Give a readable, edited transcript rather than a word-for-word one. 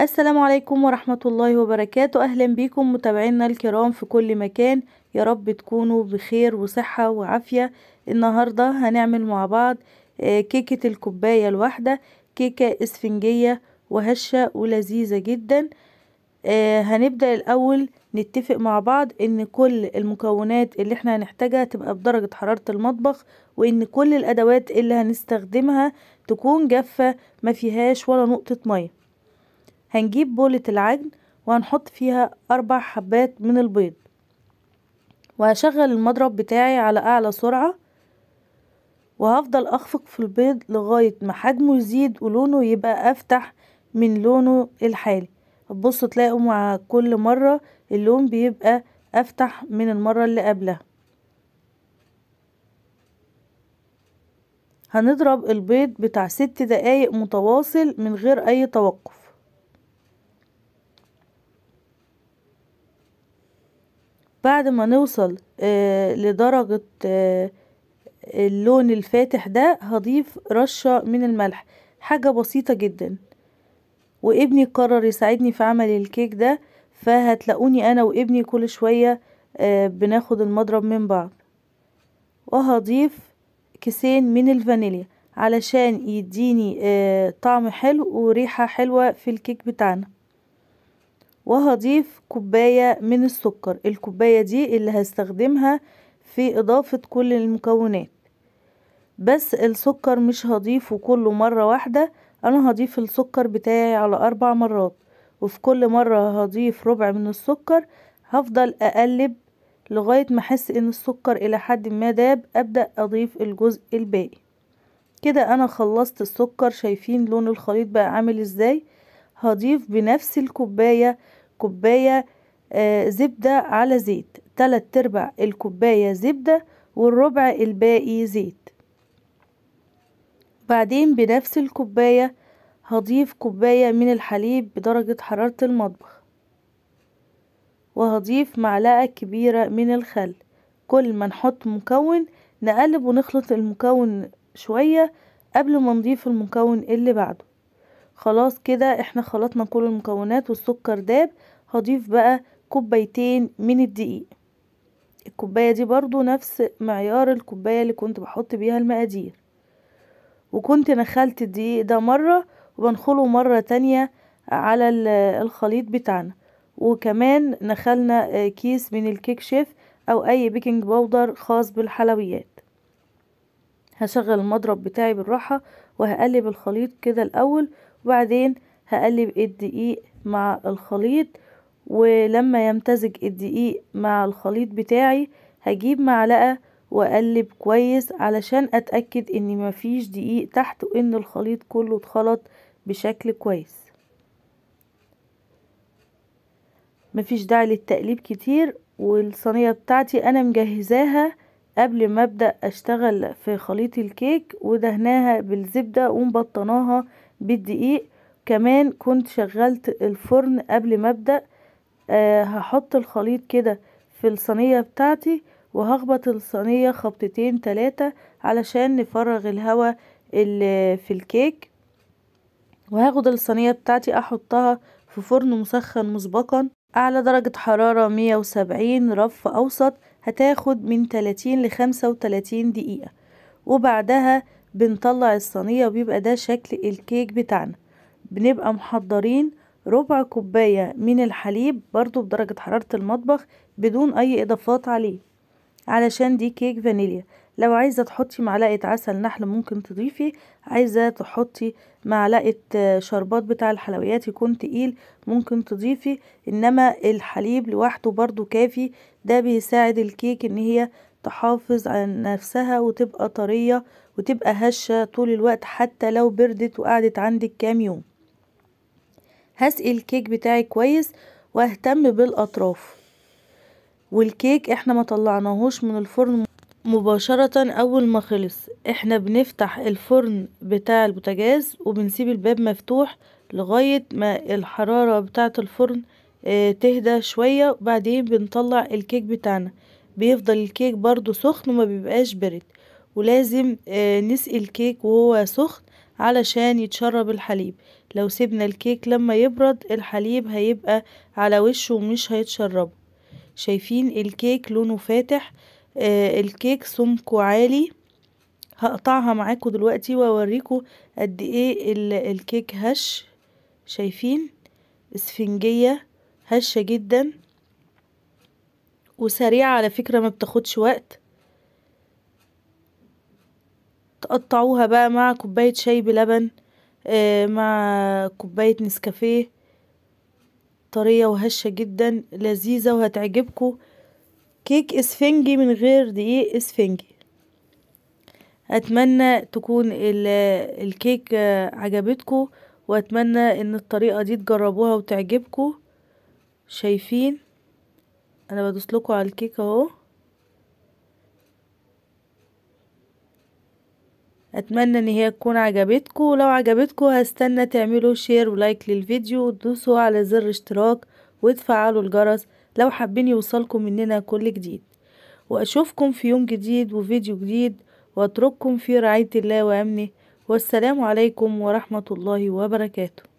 السلام عليكم ورحمة الله وبركاته. أهلا بكم متابعينا الكرام في كل مكان، يا رب تكونوا بخير وصحة وعافية. النهاردة هنعمل مع بعض كيكة الكوباية الواحدة، كيكة اسفنجية وهشة ولذيذة جدا. هنبدأ الأول نتفق مع بعض ان كل المكونات اللي احنا هنحتاجها تبقى بدرجة حرارة المطبخ، وان كل الأدوات اللي هنستخدمها تكون جافة ما فيهاش ولا نقطة مية. هنجيب بولة العجن وهنحط فيها 4 حبات من البيض، وهشغل المضرب بتاعي على اعلى سرعة، وهفضل اخفق في البيض لغاية ما حجمه يزيد ولونه يبقى افتح من لونه الحالي. هتبصوا تلاقوا مع كل مرة اللون بيبقى افتح من المرة اللي قبلها. هنضرب البيض بتاع 6 دقايق متواصل من غير اي توقف. بعد ما نوصل لدرجة اللون الفاتح ده، هضيف رشة من الملح، حاجة بسيطة جدا. وابني قرر يساعدني في عمل الكيك ده، فهتلاقوني انا وابني كل شوية بناخد المضرب من بعض. وهضيف كيسين من الفانيليا علشان يديني طعم حلو وريحة حلوة في الكيك بتاعنا. وهضيف كوباية من السكر، الكوباية دي اللي هستخدمها في اضافة كل المكونات. بس السكر مش هضيفه كله مرة واحدة، انا هضيف السكر بتاعي على 4 مرات، وفي كل مرة هضيف ربع من السكر. هفضل اقلب لغاية ما احس ان السكر الى حد ما داب، ابدأ اضيف الجزء الباقي. كده انا خلصت السكر، شايفين لون الخليط بقى عامل ازاي. هضيف بنفس الكوباية كوباية زبدة على زيت، 3/4 الكوباية زبدة والربع الباقي زيت. بعدين بنفس الكوباية هضيف كوباية من الحليب بدرجة حرارة المطبخ، وهضيف معلقة كبيرة من الخل. كل ما نحط مكون نقلب ونخلط المكون شوية قبل ما نضيف المكون اللي بعده. خلاص كده احنا خلطنا كل المكونات والسكر داب. هضيف بقى 2 كوباية من الدقيق، الكوباية دي برضو نفس معيار الكوباية اللي كنت بحط بيها المقادير. وكنت نخلت الدقيق ده مرة وبنخله مرة تانية على الخليط بتاعنا. وكمان نخلنا كيس من الكيك شيف او اي بيكنج باودر خاص بالحلويات. هشغل المضرب بتاعي بالراحة وهقلب الخليط كده الاول، وبعدين هقلب الدقيق مع الخليط. ولما يمتزج الدقيق مع الخليط بتاعي هجيب معلقة واقلب كويس علشان اتأكد ان مفيش دقيق تحت، وان الخليط كله اتخلط بشكل كويس. مفيش داعي للتقليب كتير، والصينية بتاعتي انا مجهزاها قبل ما ابدأ اشتغل في خليط الكيك، ودهناها بالزبدة ومبطناها بالدقيق. كمان كنت شغلت الفرن قبل ما ابدأ. هحط الخليط كده في الصينية بتاعتي، وهخبط الصينية خبطتين 3 علشان نفرغ الهواء اللي في الكيك. وهاخد الصينية بتاعتي احطها في فرن مسخن مسبقا على درجة حرارة 170 رف اوسط، هتاخد من 30 ل35 دقيقة. وبعدها بنطلع الصينية، وبيبقى ده شكل الكيك بتاعنا. بنبقى محضرين ربع كوباية من الحليب برضو بدرجة حرارة المطبخ بدون اي اضافات عليه، علشان دي كيك فانيليا. لو عايزة تحطي معلقة عسل نحل ممكن تضيفي، عايزة تحطي معلقة شربات بتاع الحلويات يكون تقيل ممكن تضيفي، انما الحليب لوحده برضو كافي. ده بيساعد الكيك ان هي تحافظ على نفسها وتبقى طرية وتبقى هشة طول الوقت، حتى لو بردت وقعدت عندك كام يوم. هسقي الكيك بتاعي كويس واهتم بالاطراف. والكيك احنا ما طلعناهوش من الفرن مباشرة اول ما خلص، احنا بنفتح الفرن بتاع البوتاجاز وبنسيب الباب مفتوح لغاية ما الحرارة بتاعة الفرن تهدى شوية، وبعدين بنطلع الكيك بتاعنا. بيفضل الكيك برضو سخن وما بيبقاش برد، ولازم نسقي الكيك وهو سخن علشان يتشرب الحليب. لو سيبنا الكيك لما يبرد الحليب هيبقى على وشه ومش هيتشربه. شايفين الكيك لونه فاتح، الكيك سمكه عالي. هقطعها معاكم دلوقتي واوريكم قد ايه الكيك هش. شايفين اسفنجية هشة جدا وسريعة على فكرة، ما بتاخدش وقت. تقطعوها بقى مع كوباية شاي بلبن، مع كوباية نسكافيه، طرية وهشة جدا لذيذة وهتعجبكم. كيك اسفنجي من غير دقيق اسفنجي. اتمنى تكون الكيك عجبتكم، واتمنى ان الطريقة دي تجربوها وتعجبكم. شايفين انا بدوس لكم على الكيك اهو. اتمنى ان هي تكون عجبتكم، ولو عجبتكم هستنى تعملوا شير ولايك للفيديو وتدوسوا على زر اشتراك وتفعلوا الجرس لو حابين يوصلكم مننا كل جديد. واشوفكم في يوم جديد وفيديو جديد، واترككم في رعاية الله وامنه، والسلام عليكم ورحمة الله وبركاته.